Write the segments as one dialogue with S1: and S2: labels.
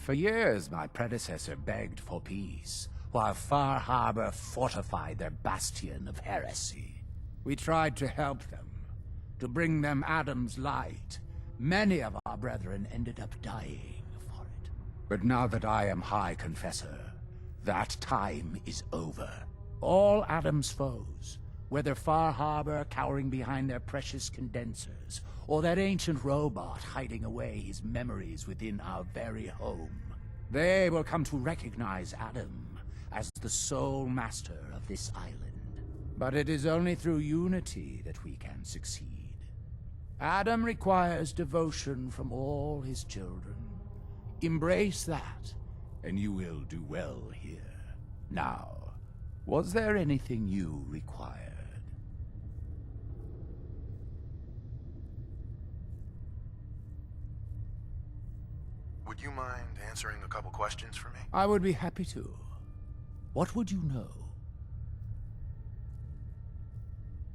S1: For years, my predecessor begged for peace, while Far Harbor fortified their bastion of heresy. We tried to help them, to bring them Adam's light. Many of our brethren ended up dying for it. But now that I am High Confessor, that time is over. All Adam's foes, whether Far Harbor cowering behind their precious condensers, or that ancient robot hiding away his memories within our very home, they will come to recognize Adam as the sole master of this island. But it is only through unity that we can succeed. Adam requires devotion from all his children. Embrace that, and you will do well here. Now, was there anything you required?
S2: Would you mind answering a couple questions for me?
S1: I would be happy to. What would you know?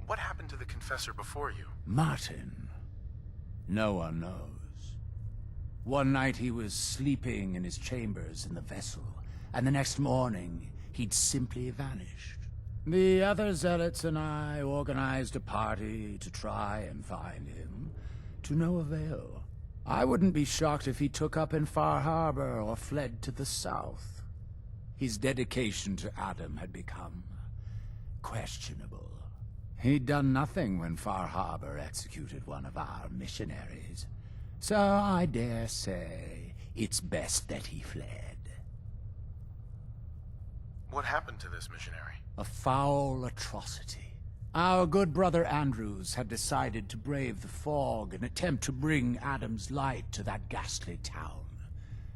S2: What happened to the Confessor before you?
S1: Martin. No one knows. One night he was sleeping in his chambers in the vessel, and the next morning he'd simply vanished. The other zealots and I organized a party to try and find him, to no avail. I wouldn't be shocked if he took up in Far Harbor or fled to the south. His dedication to Adam had become questionable. He'd done nothing when Far Harbor executed one of our missionaries, so I dare say it's best that he fled.
S2: What happened to this missionary?
S1: A foul atrocity. Our good brother Andrews had decided to brave the fog and attempt to bring Adam's light to that ghastly town,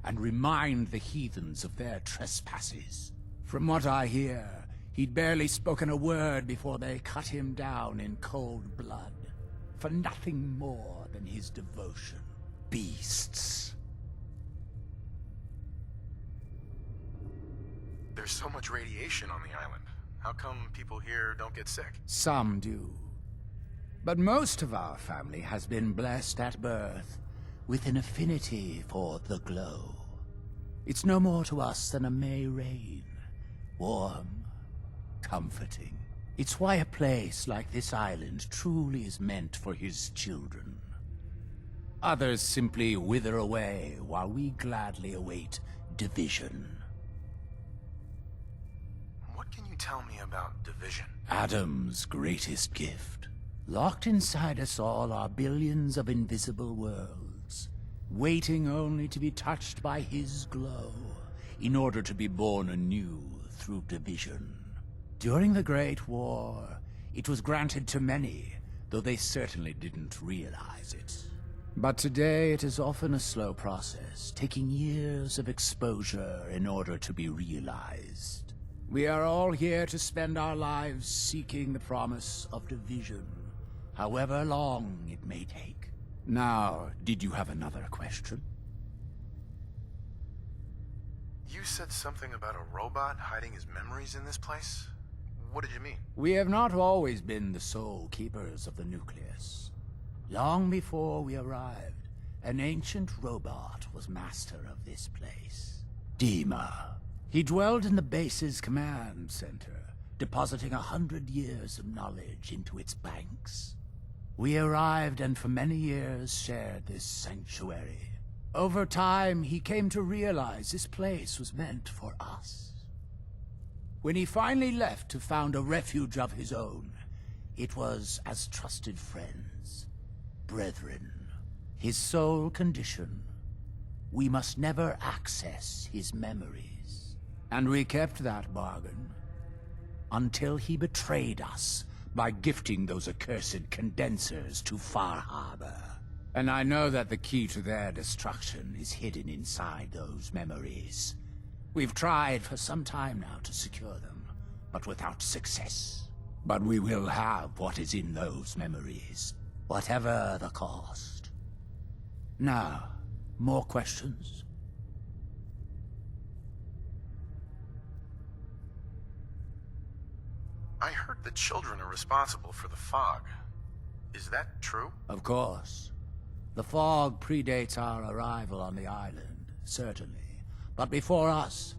S1: and remind the heathens of their trespasses. From what I hear, he'd barely spoken a word before they cut him down in cold blood, for nothing more than his devotion. Beasts.
S2: There's so much radiation on the island. How come people here don't get sick?
S1: Some do. But most of our family has been blessed at birth with an affinity for the glow. It's no more to us than a May rain. Warm, comforting. It's why a place like this island truly is meant for his children. Others simply wither away while we gladly await division.
S2: What can you tell me about division?
S1: Adam's greatest gift. Locked inside us all are billions of invisible worlds, waiting only to be touched by his glow, in order to be born anew through division. During the Great War, it was granted to many, though they certainly didn't realize it. But today it is often a slow process, taking years of exposure in order to be realized. We are all here to spend our lives seeking the promise of division, however long it may take. Now, did you have another question?
S2: You said something about a robot hiding his memories in this place? What did you mean?
S1: We have not always been the sole keepers of the nucleus. Long before we arrived, an ancient robot was master of this place. Dima. He dwelled in the base's command center, depositing 100 years of knowledge into its banks. We arrived and for many years shared this sanctuary. Over time, he came to realize this place was meant for us. When he finally left to found a refuge of his own, it was as trusted friends, brethren. His sole condition: we must never access his memories. And we kept that bargain until he betrayed us by gifting those accursed condensers to Far Harbor. And I know that the key to their destruction is hidden inside those memories. We've tried for some time now to secure them, but without success. But we will have what is in those memories, whatever the cost. Now, more questions?
S2: I heard the children are responsible for the fog. Is that true?
S1: Of course. The fog predates our arrival on the island, certainly. But before us,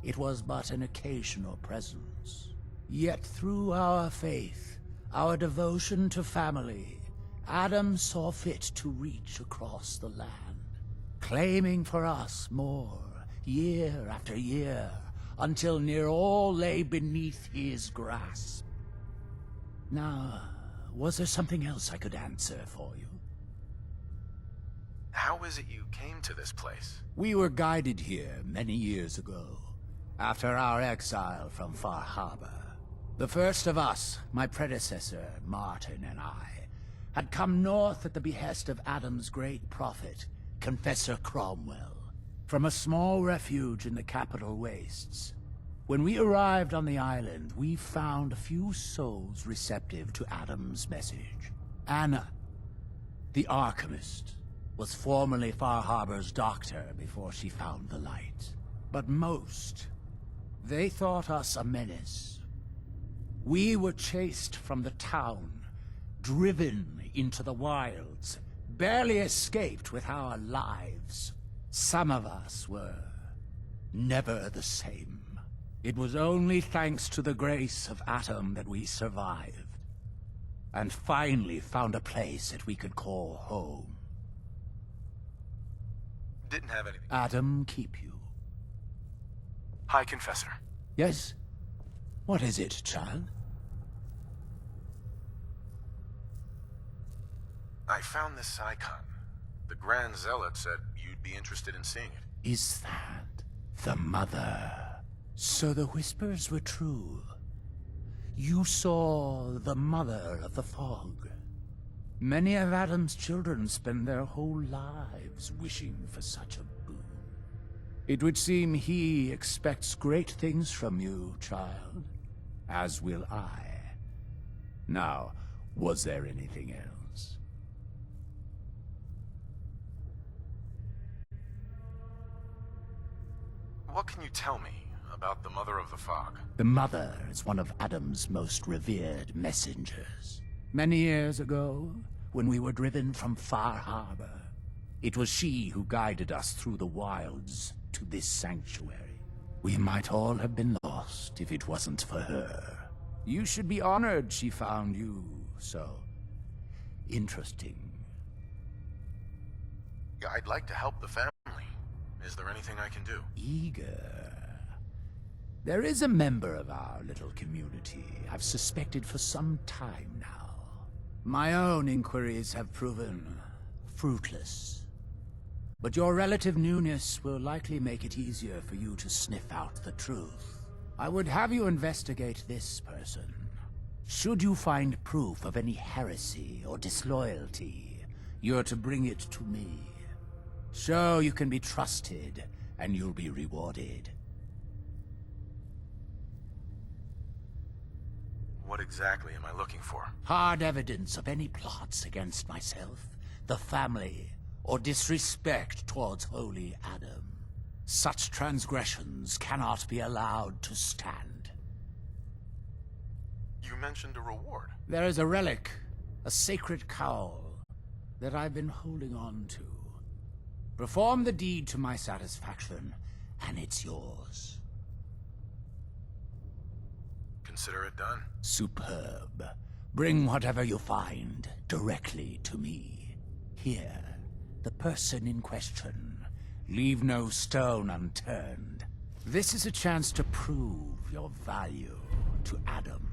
S1: it was but an occasional presence. Yet through our faith, our devotion to family, Adam saw fit to reach across the land, claiming for us more, year after year, until near all lay beneath his grasp. Now, was there something else I could answer for you?
S2: How is it you came to this place?
S1: We were guided here many years ago, after our exile from Far Harbor. The first of us, my predecessor, Martin, and I, had come north at the behest of Adam's great prophet, Confessor Cromwell, from a small refuge in the capital wastes. When we arrived on the island, we found a few souls receptive to Adam's message. Anna, the Archimist, was formerly Far Harbor's doctor before she found the light. But most, they thought us a menace. We were chased from the town, driven into the wilds, barely escaped with our lives. Some of us were never the same. It was only thanks to the grace of Adam that we survived, and finally found a place that we could call home.
S2: Didn't have anything.
S1: Adam keep you.
S2: Hi, Confessor.
S1: Yes? What is it, child?
S2: I found this icon. The Grand Zealot said you'd be interested in seeing it.
S1: Is that the Mother? So the whispers were true. You saw the Mother of the Fog. Many of Adam's children spend their whole lives wishing for such a boon. It would seem he expects great things from you, child. As will I. Now, was there anything else?
S2: What can you tell me about the Mother of the Fog?
S1: The Mother is one of Adam's most revered messengers. Many years ago, when we were driven from Far Harbor, it was she who guided us through the wilds to this sanctuary. We might all have been lost if it wasn't for her. You should be honored she found you so interesting.
S2: I'd like to help the family. Is there anything I can do?
S1: Eager. There is a member of our little community I've suspected for some time now. My own inquiries have proven fruitless. But your relative newness will likely make it easier for you to sniff out the truth. I would have you investigate this person. Should you find proof of any heresy or disloyalty, you're to bring it to me. Show you can be trusted, and you'll be rewarded.
S2: What exactly am I looking for?
S1: Hard evidence of any plots against myself, the family, or disrespect towards Holy Adam. Such transgressions cannot be allowed to stand.
S2: You mentioned a reward.
S1: There is a relic, a sacred cowl, that I've been holding on to. Perform the deed to my satisfaction, and it's yours.
S2: Consider it done.
S1: Superb. Bring whatever you find directly to me. Here, the person in question. Leave no stone unturned. This is a chance to prove your value to Adam.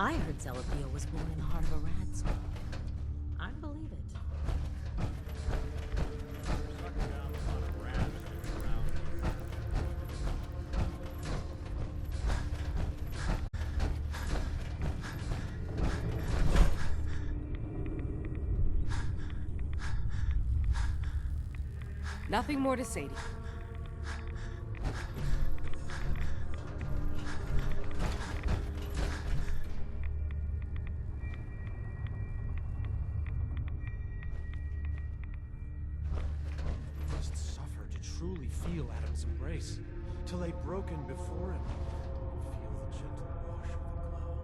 S3: I heard Zelapia was born in the heart of a rad school. I believe it.
S4: Nothing more to say to you.
S5: Must suffer to truly feel Adam's embrace, to lay broken before him, and feel the gentle wash of the glow.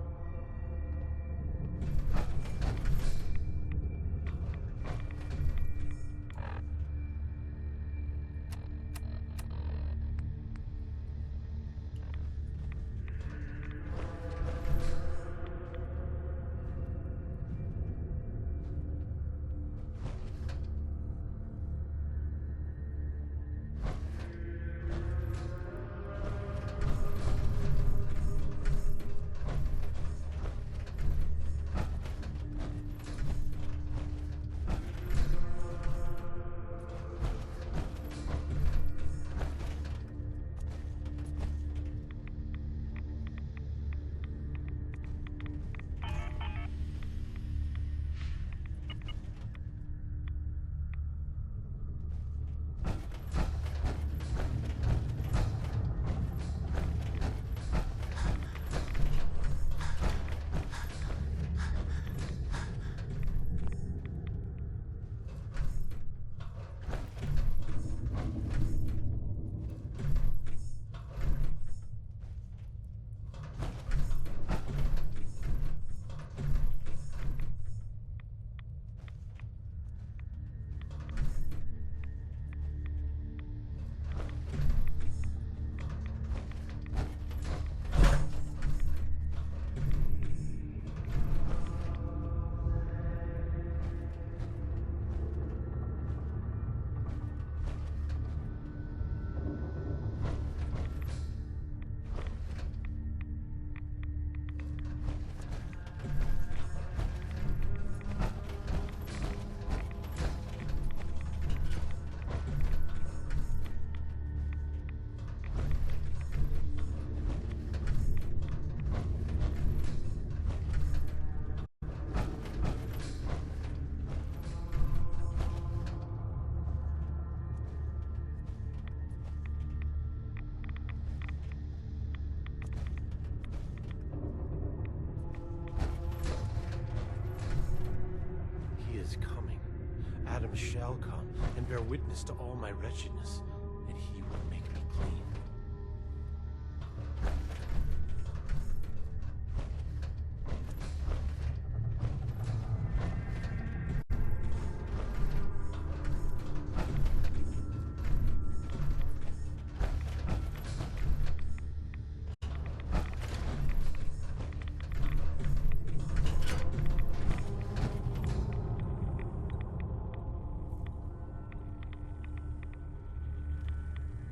S5: Adam shall come and bear witness to all my wretchedness, and he will make me clean.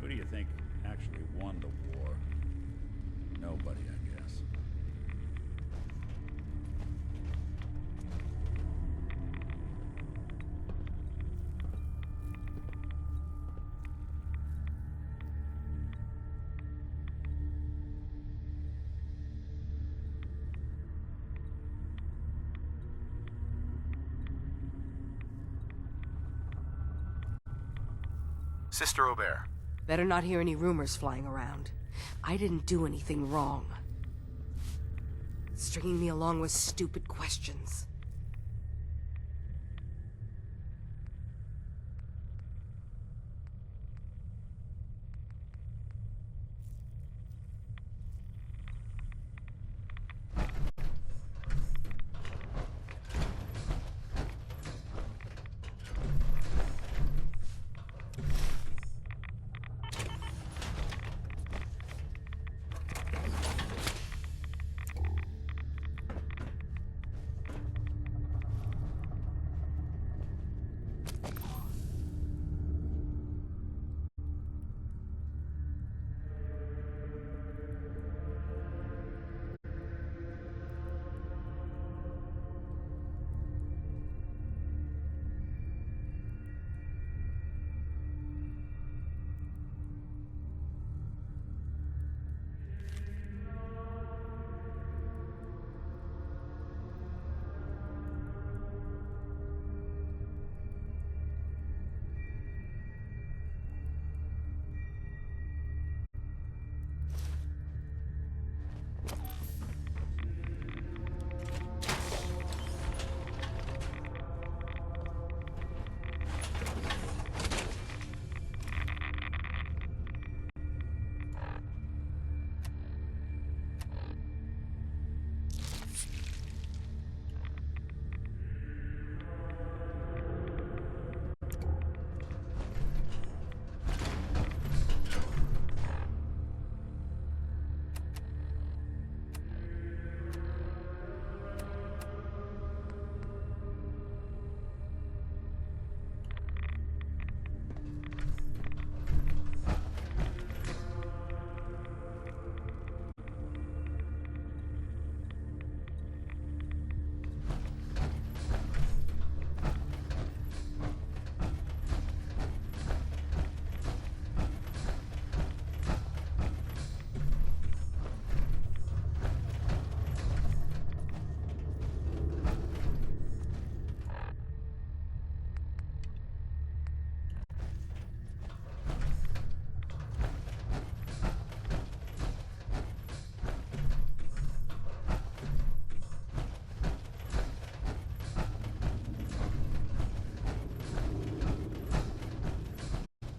S6: Who do you think actually won the war? Nobody, I guess.
S2: Sister Aubert.
S4: Better not hear any rumors flying around. I didn't do anything wrong. Stringing me along with stupid questions.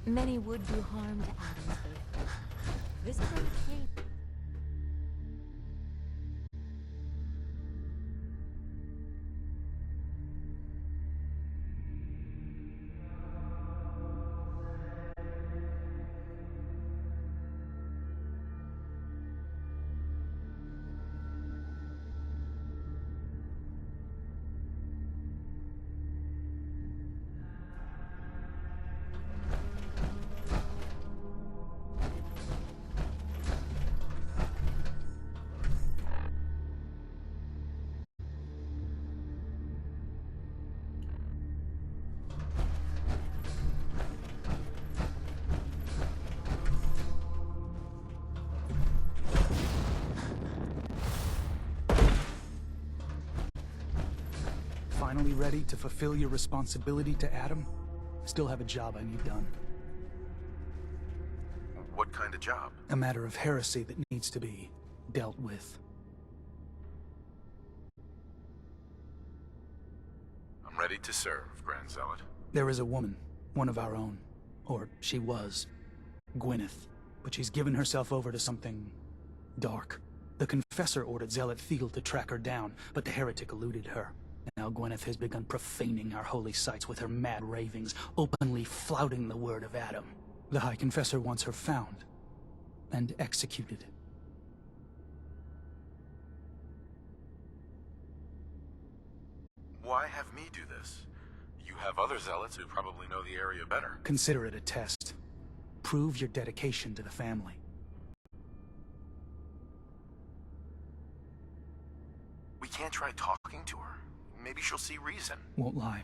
S3: Many would do harm to Adam's faithful. This is a cave.
S7: Finally ready to fulfill your responsibility to Adam? Still have a job I need done.
S2: What kind of job?
S7: A matter of heresy that needs to be dealt with.
S2: I'm ready to serve, Grand Zealot.
S7: There is a woman, one of our own. Or she was. Gwyneth. But she's given herself over to something dark. The Confessor ordered Zealot Thiel to track her down, but the heretic eluded her. Now Gwyneth has begun profaning our holy sites with her mad ravings, openly flouting the word of Adam. The High Confessor wants her found and executed.
S2: Why have me do this? You have other zealots who probably know the area better.
S7: Consider it a test. Prove your dedication to the family.
S2: We can't try talking to her. Maybe she'll see reason.
S7: Won't lie.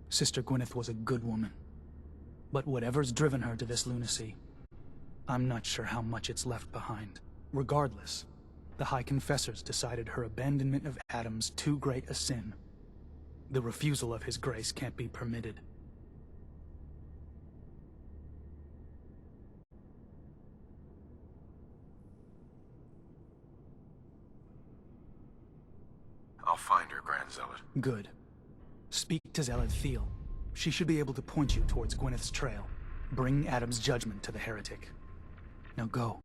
S7: Sister Gwyneth was a good woman. But whatever's driven her to this lunacy, I'm not sure how much it's left behind. Regardless, the High Confessors decided her abandonment of Adam's too great a sin. The refusal of his grace can't be permitted.
S2: I'll find her, Grand Zealot.
S7: Good. Speak to Zealot Thiel. She should be able to point you towards Gwyneth's trail. Bring Adam's judgment to the heretic. Now go.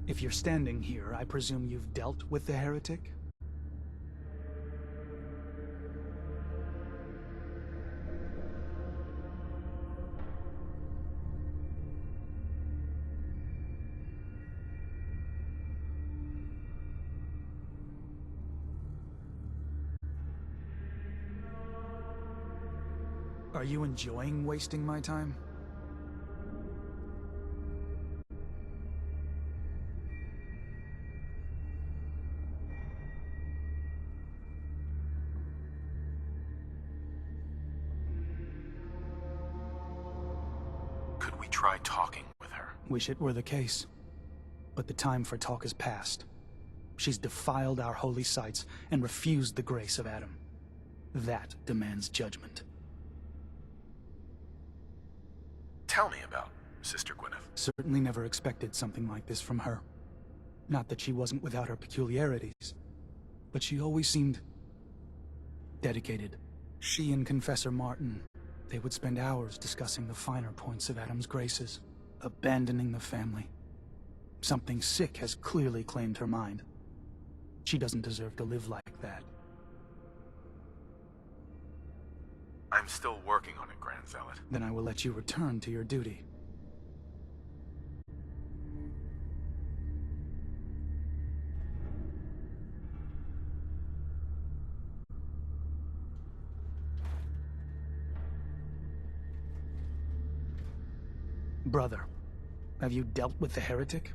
S7: If you're standing here, I presume you've dealt with the heretic? Are you enjoying wasting my time?
S2: Could we try talking with her?
S7: Wish it were the case. But the time for talk is past. She's defiled our holy sites and refused the grace of Adam. That demands judgment.
S2: Tell me about Sister Gwyneth.
S7: Certainly never expected something like this from her. Not that she wasn't without her peculiarities, but she always seemed dedicated. She and Confessor Martin, they would spend hours discussing the finer points of Adam's graces, abandoning the family. Something sick has clearly claimed her mind. She doesn't deserve to live like that.
S2: I'm still working on it, Grand Zealot.
S7: Then I will let you return to your duty. Brother, have you dealt with the heretic?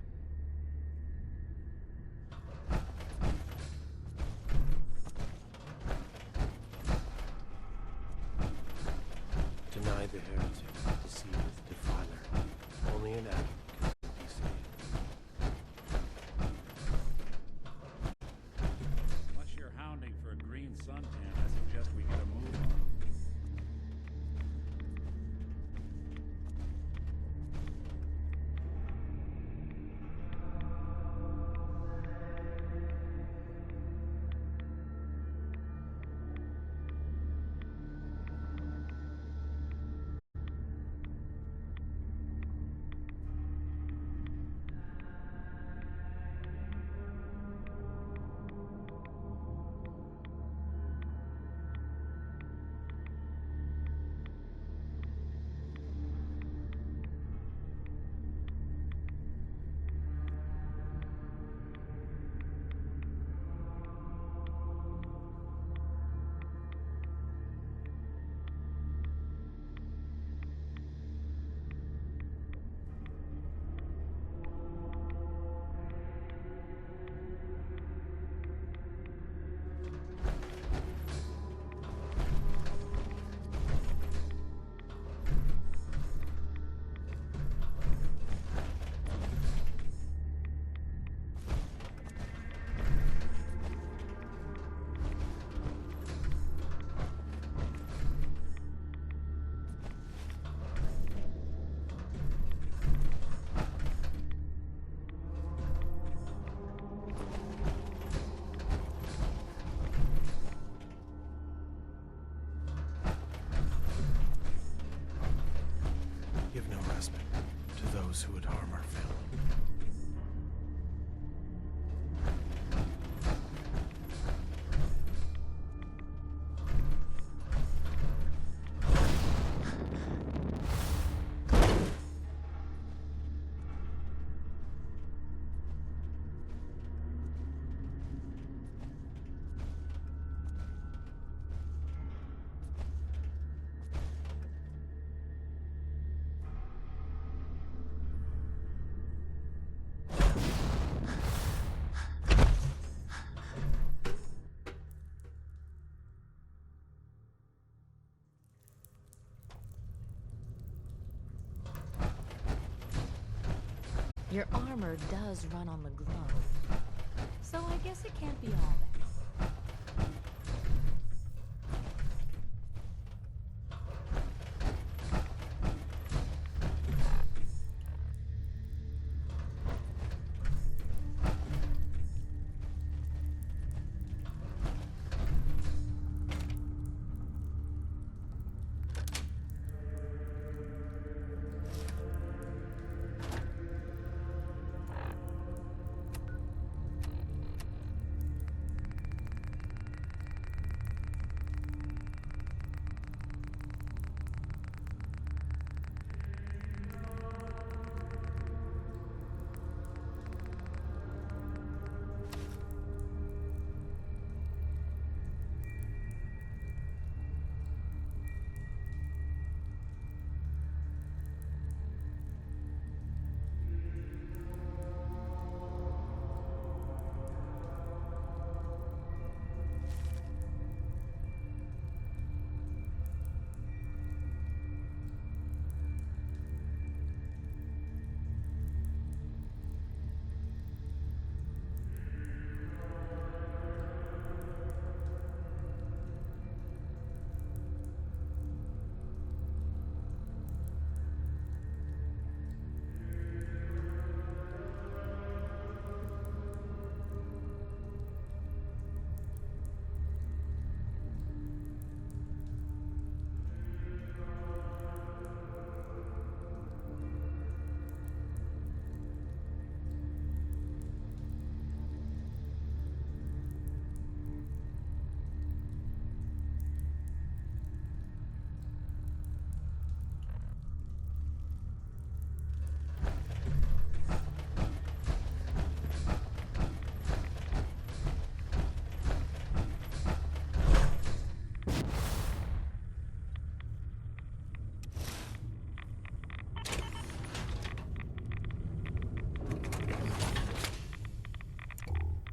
S5: Deny the heretic, deceiveth, defiler. Only an Adam can be saved.
S6: Unless you're hounding for a green suntan, I suggest we get a move on.
S3: Your armor does run on the glove, so I guess it can't be all bad.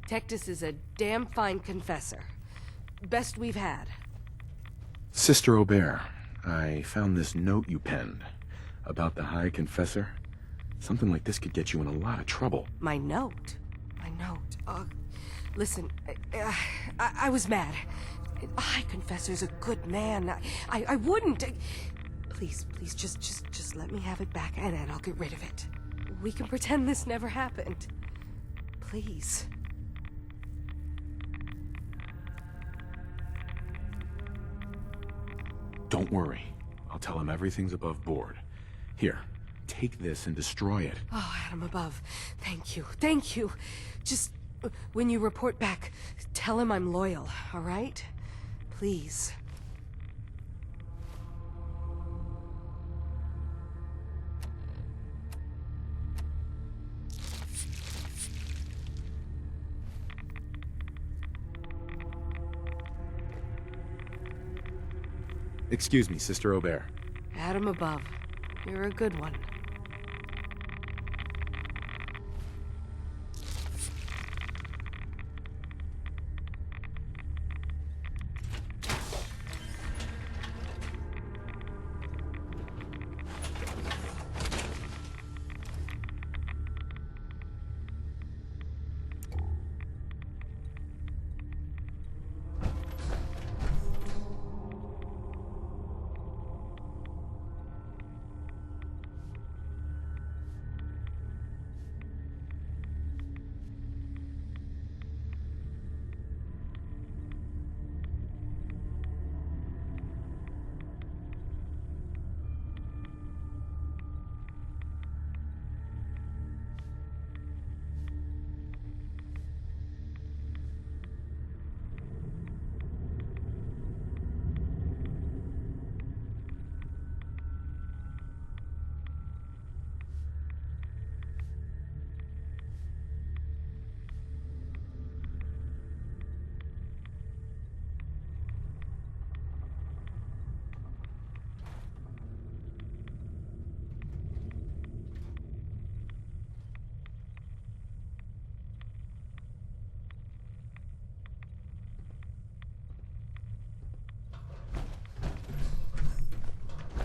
S4: Tectus is a damn fine confessor. Best we've had.
S2: Sister Aubert, I found this note you penned about the High Confessor. Something like this could get you in a lot of trouble.
S4: My note? My note? Listen, I was mad. A High Confessor's a good man. I wouldn't. Please, just let me have it back and I'll get rid of it. We can pretend this never happened. Please.
S2: Don't worry. I'll tell him everything's above board. Here, take this and destroy it.
S4: Oh, Adam above. Thank you. Thank you. Just, when you report back, tell him I'm loyal, all right? Please.
S2: Excuse me, Sister Aubert.
S4: Adam above. You're a good one.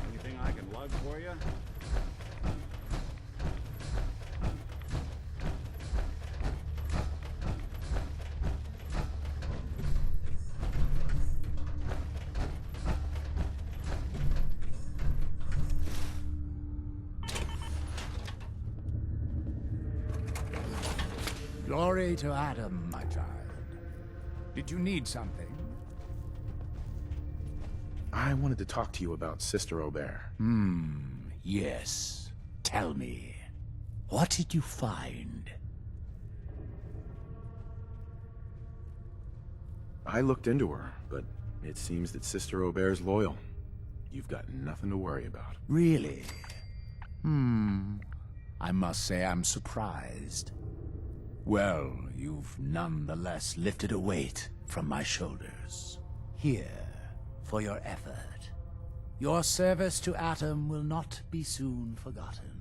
S6: Anything I can lug for you?
S1: Glory to Adam, my child. Did you need something?
S2: I wanted to talk to you about Sister Aubert.
S1: Yes. Tell me, what did you find?
S2: I looked into her, but it seems that Sister Aubert's loyal. You've got nothing to worry about.
S1: Really? I must say I'm surprised. Well, you've nonetheless lifted a weight from my shoulders. Here, for your effort. Your service to Atom will not be soon forgotten.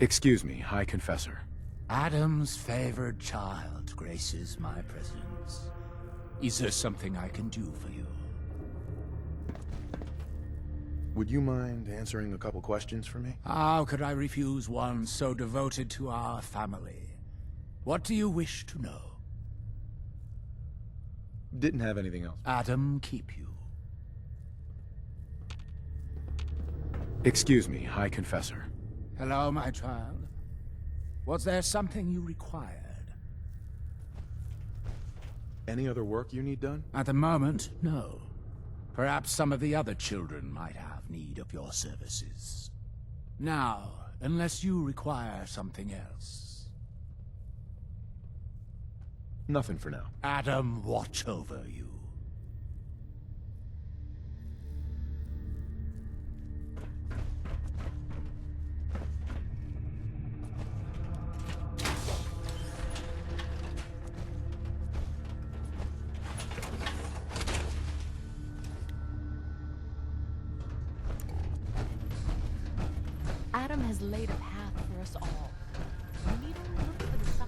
S2: Excuse me, High Confessor.
S1: Adam's favored child graces my presence. Is there something I can do for you?
S2: Would you mind answering a couple questions for me?
S1: How could I refuse one so devoted to our family? What do you wish to know?
S2: Didn't have anything else.
S1: Adam keep you.
S2: Excuse me, High Confessor.
S1: Hello, my child. Was there something you required?
S2: Any other work you need done?
S1: At the moment, no. Perhaps some of the other children might have need of your services. Now, unless you require something else.
S2: Nothing for now.
S1: Adam, watch over you.
S3: Adam has laid a path for us all. We need only look for the sun.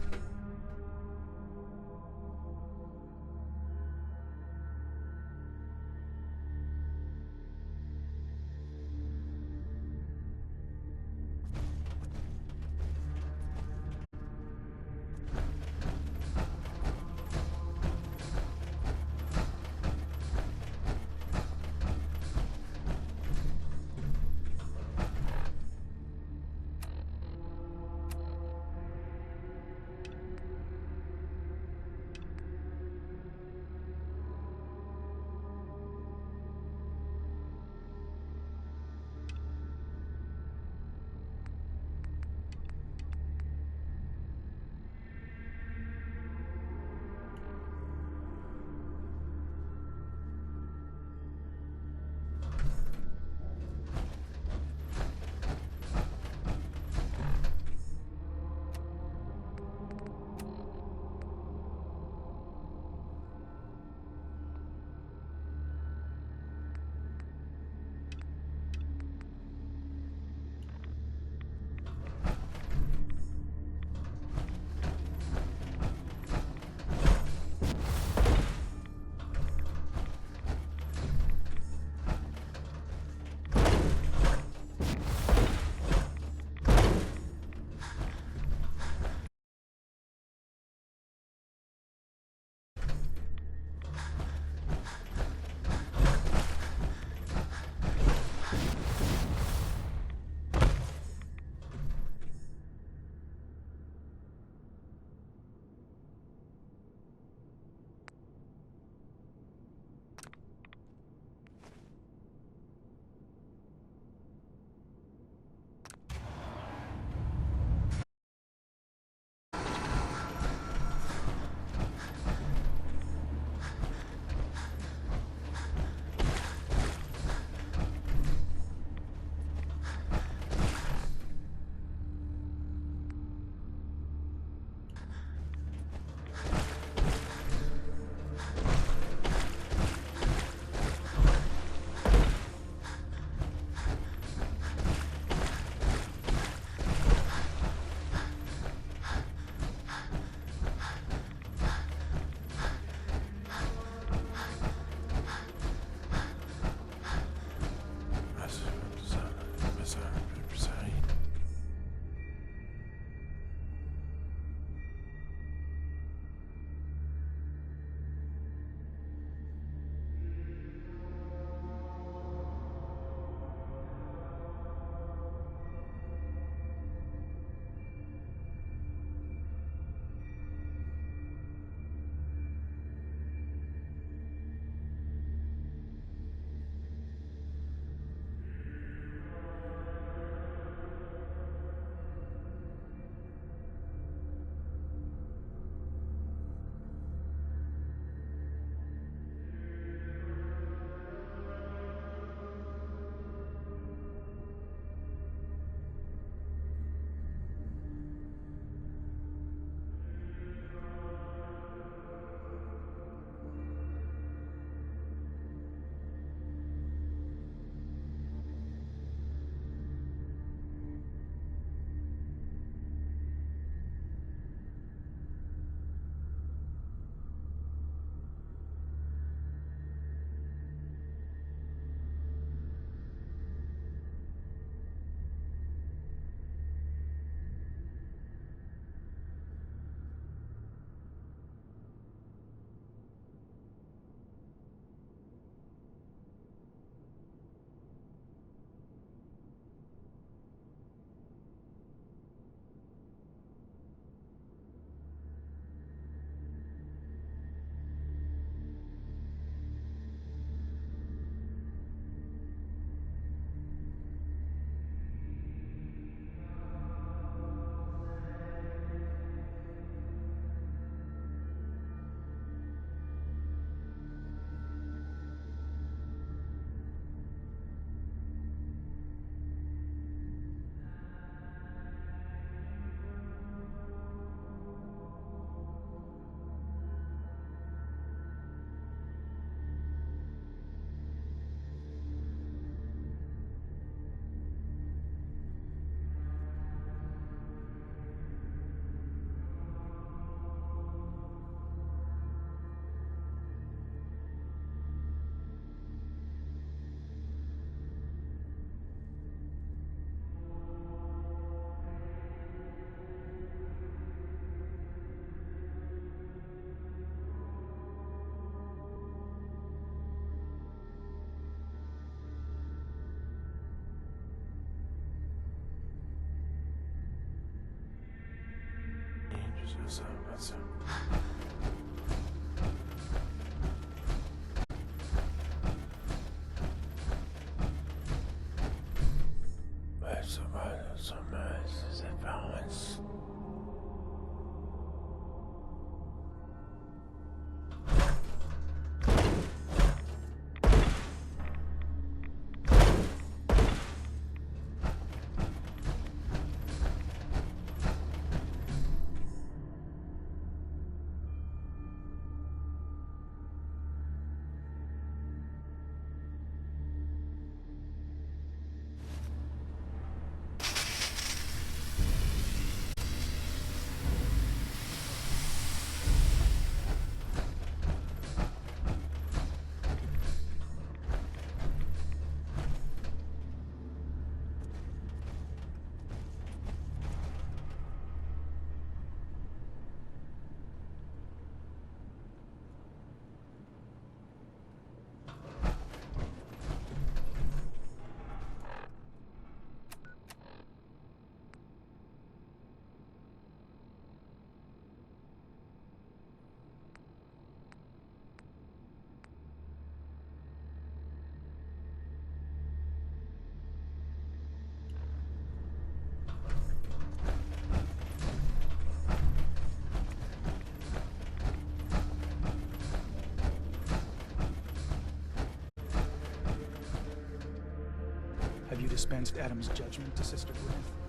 S7: Have you dispensed Adam's judgment to Sister Gwyneth?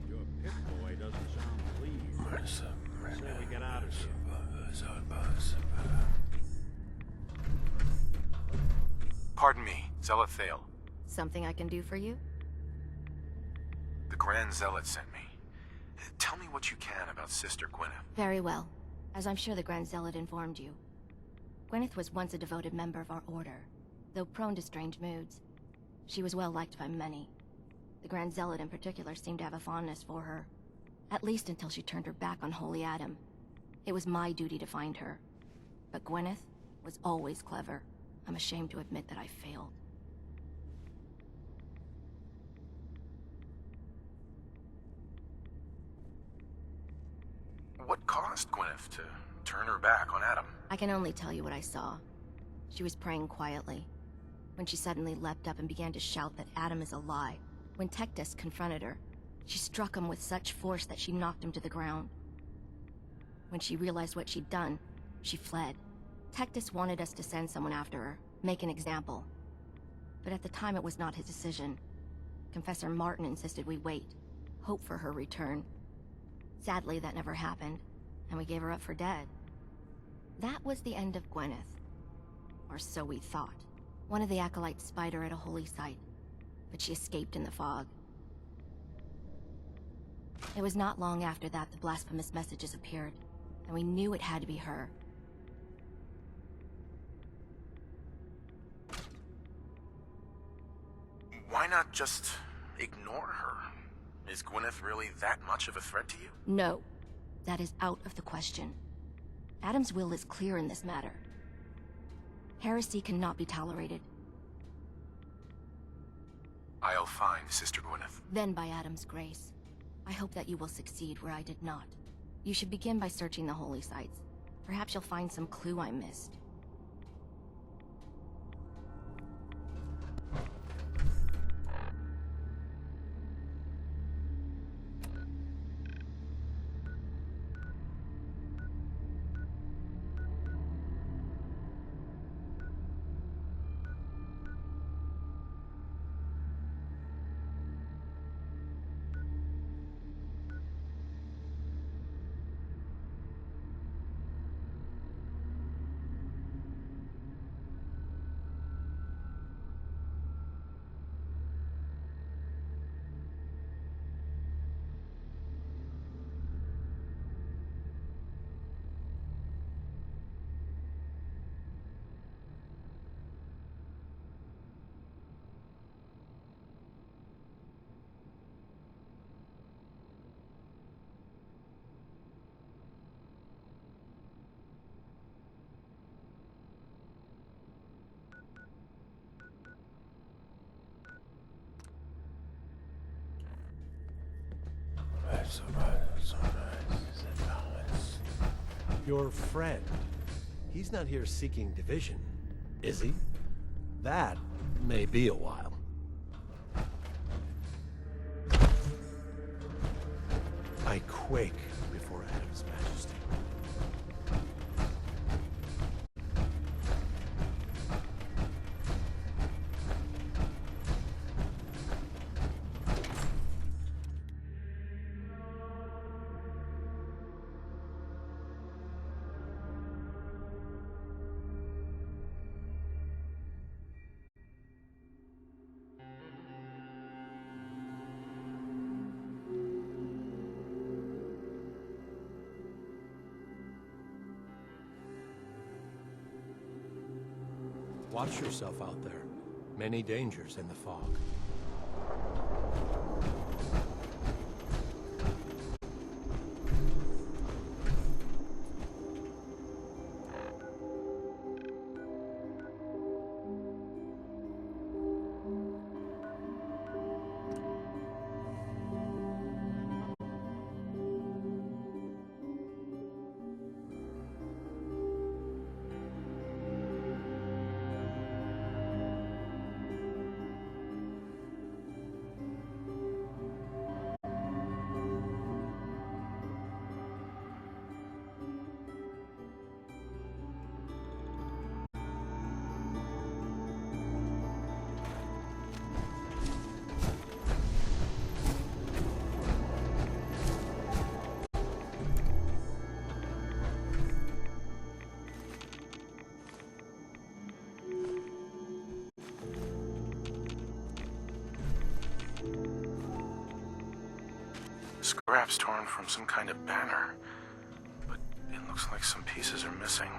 S6: Your pit boy doesn't sound pleased. Say we get out of here.
S2: Pardon me, Zealot Thale.
S3: Something I can do for you?
S2: The Grand Zealot sent me. Tell me what you can about Sister Gwyneth.
S3: Very well. As I'm sure the Grand Zealot informed you. Gwyneth was once a devoted member of our order, though prone to strange moods. She was well liked by many. The Grand Zealot in particular seemed to have a fondness for her. At least until she turned her back on Holy Adam. It was my duty to find her. But Gwyneth was always clever. I'm ashamed to admit that I failed.
S2: What caused Gwyneth to turn her back on Adam?
S3: I can only tell you what I saw. She was praying quietly, when she suddenly leapt up and began to shout that Adam is a lie. When Tectus confronted her, she struck him with such force that she knocked him to the ground. When she realized what she'd done, she fled. Tectus wanted us to send someone after her, make an example. But at the time it was not his decision. Confessor Martin insisted we wait, hope for her return. Sadly, that never happened, and we gave her up for dead. That was the end of Gwyneth. Or so we thought. One of the acolytes spied her at a holy site, but she escaped in the fog. It was not long after that the blasphemous messages appeared, and we knew it had to be her.
S2: Why not just ignore her? Is Gwyneth really that much of a threat to you?
S3: No, that is out of the question. Adam's will is clear in this matter. Heresy cannot be tolerated.
S2: I'll find Sister Gwyneth.
S3: Then by Adam's grace, I hope that you will succeed where I did not. You should begin by searching the holy sites. Perhaps you'll find some clue I missed.
S5: Your friend. He's not here seeking division, is he? That may be a while. I quake before Adam's majesty. Watch yourself out there. Many dangers in the fog.
S2: Scraps torn from some kind of banner, but it looks like some pieces are missing.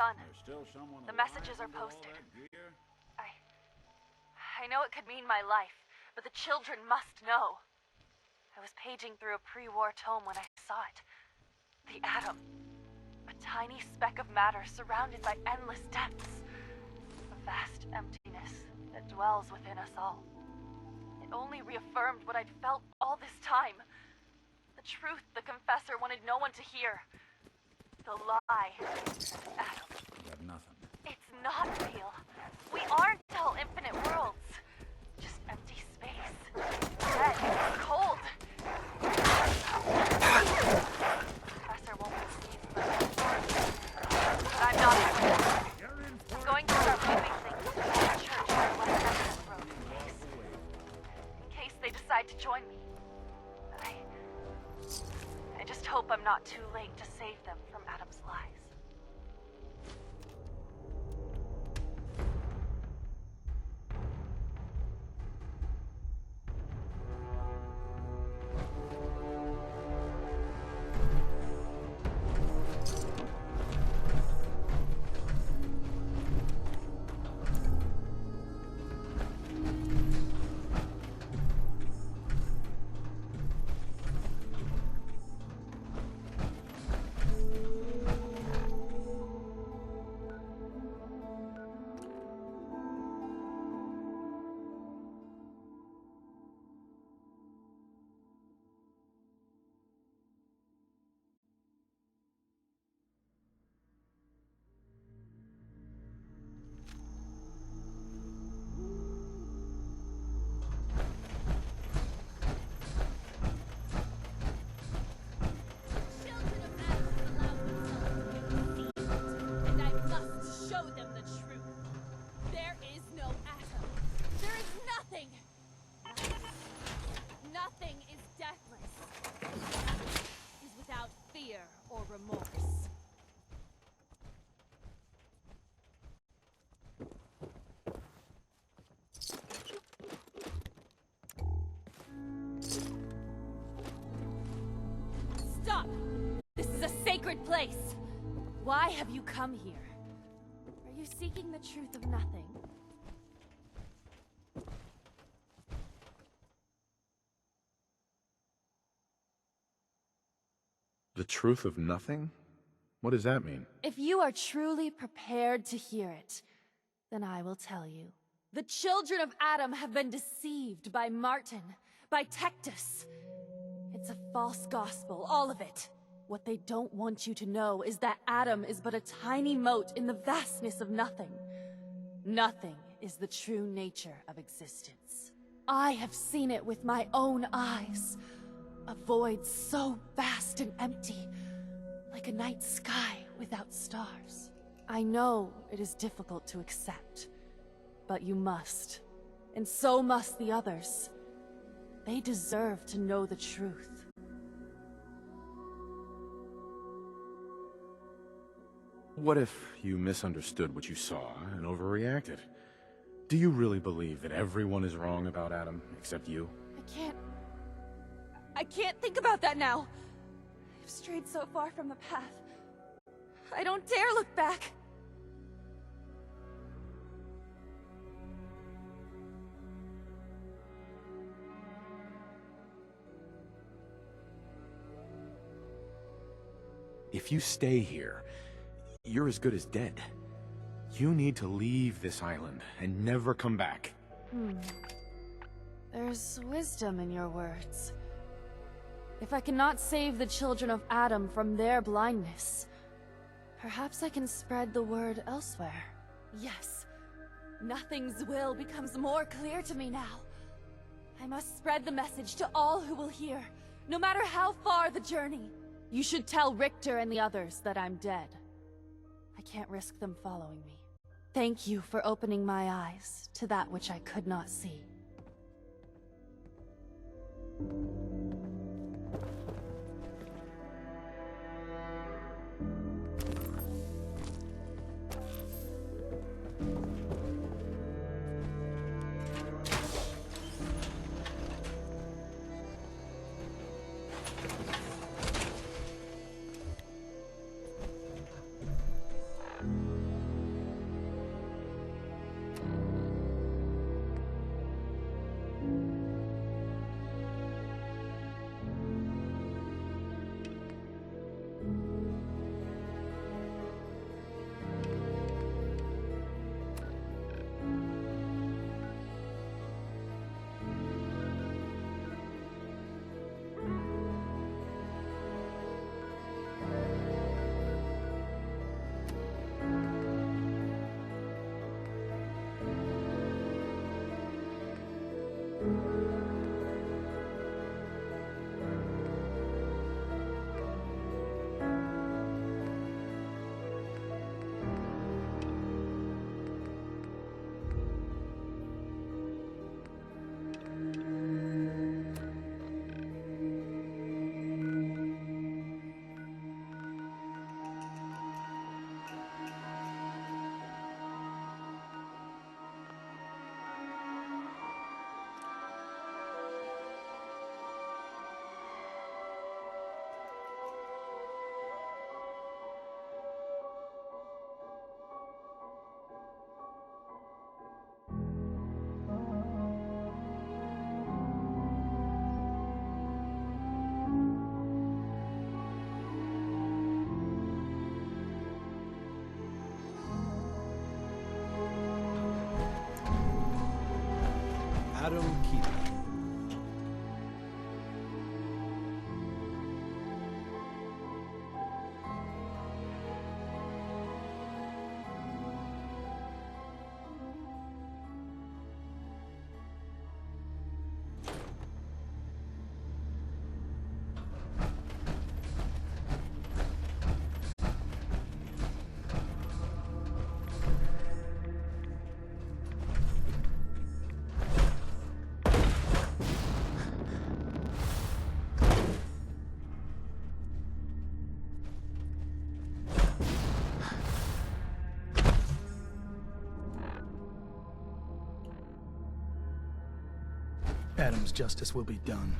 S8: done.
S6: There's still someone
S8: The
S6: alive
S8: messages are
S6: under all
S8: posted.
S6: that gear?
S8: I know it could mean my life, but the children must know. I was paging through a pre-war tome when I saw it. The atom. A tiny speck of matter surrounded by endless depths. A vast emptiness that dwells within us all. It only reaffirmed what I'd felt all this time. The truth the Confessor wanted no one to hear. The lie. Atom.
S6: You got nothing.
S8: It's not real. We aren't all infinite worlds. Just empty space. Dead. Cold. Professor won't receive me. But I'm not afraid. I'm going to start moving things to the church on West Memphis Road in case they decide to join me. I just hope I'm not too late to save them from Adam's lies.
S9: Children of Adam allow themselves to be deceived, and I must show them the truth. There is no atom. There is nothing. Nothing is deathless. Nothing is without fear or remorse. Stop! This is a sacred place. Why have you come here? Are you seeking the truth of nothing?
S2: The truth of nothing? What does that mean?
S9: If you are truly prepared to hear it, then I will tell you. The children of Adam have been deceived by Martin, by Tectus. It's a false gospel, all of it. What they don't want you to know is that Adam is but a tiny mote in the vastness of nothing. Nothing is the true nature of existence. I have seen it with my own eyes. A void so vast and empty, like a night sky without stars. I know it is difficult to accept, but you must. And so must the others. They deserve to know the truth.
S2: What if you misunderstood what you saw and overreacted? Do you really believe that everyone is wrong about Adam, except you?
S9: I can't think about that now. I've strayed so far from the path. I don't dare look back.
S2: If you stay here, you're as good as dead. You need to leave this island and never come back.
S9: There's wisdom in your words. If I cannot save the children of Adam from their blindness, perhaps I can spread the word elsewhere. Yes, Nothing's will becomes more clear to me now. I must spread the message to all who will hear, no matter how far the journey. You should tell Richter and the others that I'm dead. I can't risk them following me. Thank you for opening my eyes to that which I could not see.
S5: Adam Keeper.
S7: Adam's justice will be done.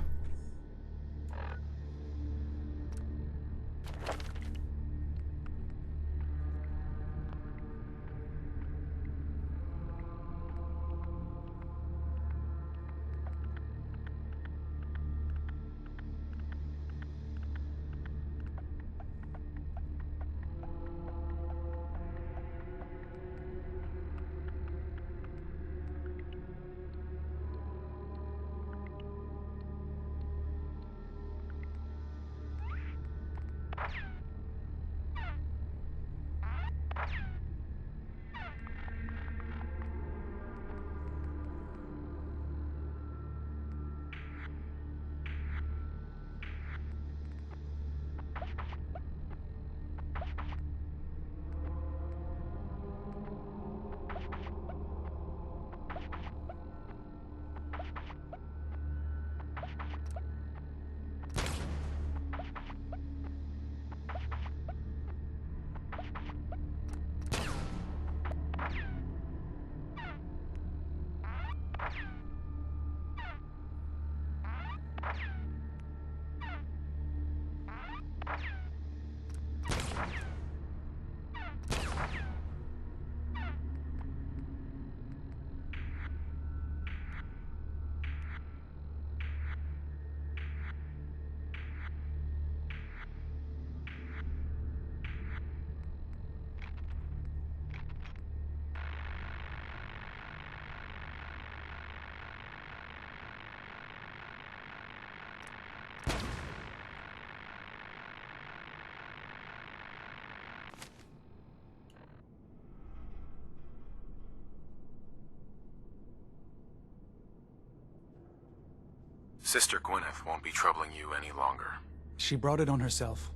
S2: Sister Gwyneth won't be troubling you any longer.
S7: She brought it on herself.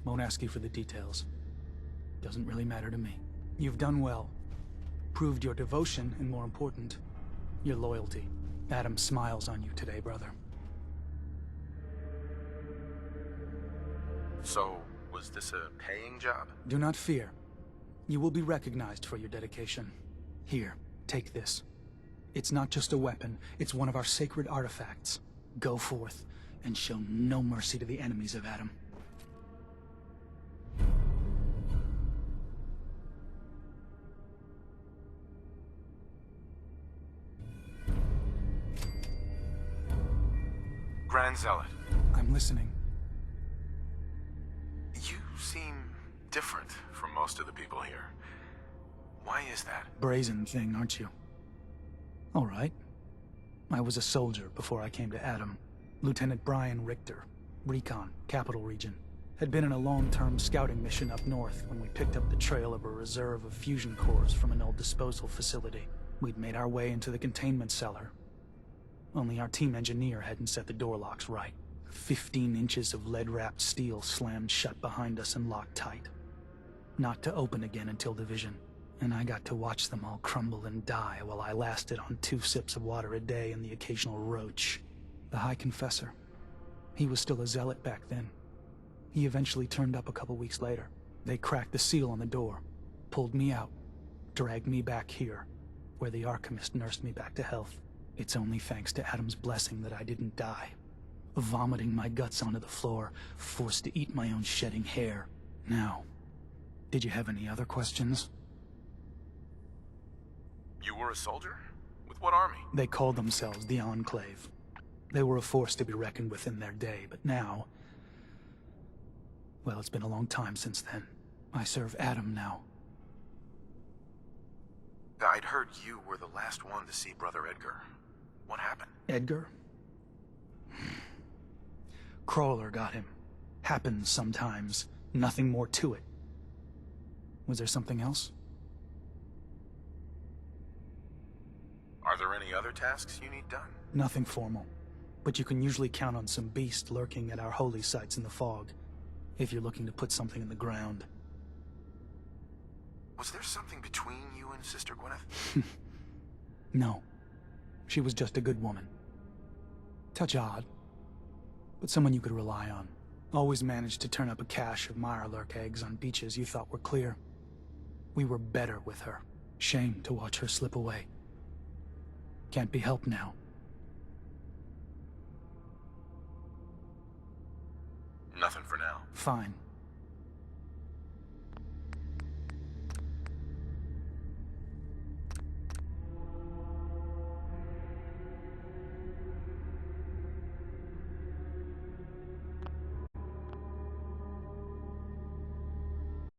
S7: Won't ask you for the details. Doesn't really matter to me. You've done well. Proved your devotion, and more important, your loyalty. Adam smiles on you today, brother.
S2: So, was this a paying job?
S7: Do not fear. You will be recognized for your dedication. Here, take this. It's not just a weapon, it's one of our sacred artifacts. Go forth, and show no mercy to the enemies of Adam.
S2: Grand Zealot,
S7: I'm listening.
S2: you seem different from most of the people here. Why is that?
S7: Brazen thing, aren't you? All right. I was a soldier before I came to Adam. Lieutenant Brian Richter, Recon, Capital Region. Had been in a long-term scouting mission up north when we picked up the trail of a reserve of fusion cores from an old disposal facility. We'd made our way into the containment cellar. Only our team engineer hadn't set the door locks right. 15 inches of lead-wrapped steel slammed shut behind us and locked tight. Not to open again until division. And I got to watch them all crumble and die while I lasted on 2 sips of water a day and the occasional roach. The High Confessor. He was still a zealot back then. He eventually turned up a couple weeks later. They cracked the seal on the door, pulled me out, dragged me back here, where the Archimist nursed me back to health. It's only thanks to Adam's blessing that I didn't die. Vomiting my guts onto the floor, forced to eat my own shedding hair. Now, did you have any other questions?
S2: You were a soldier? With what army?
S7: They called themselves the Enclave. They were a force to be reckoned with in their day, but now... well, it's been a long time since then. I serve Adam now.
S2: I'd heard you were the last one to see Brother Edgar. What happened?
S7: Edgar? Crawler got him. Happens sometimes. Nothing more to it. Was there something else?
S2: Are there any other tasks you need done?
S7: Nothing formal. But you can usually count on some beast lurking at our holy sites in the fog, if you're looking to put something in the ground.
S2: Was there something between you and Sister Gwyneth?
S7: No. She was just a good woman. Touch odd, but someone you could rely on. Always managed to turn up a cache of Mirelurk eggs on beaches you thought were clear. We were better with her. Shame to watch her slip away. Can't be helped now.
S2: Nothing for now.
S7: Fine.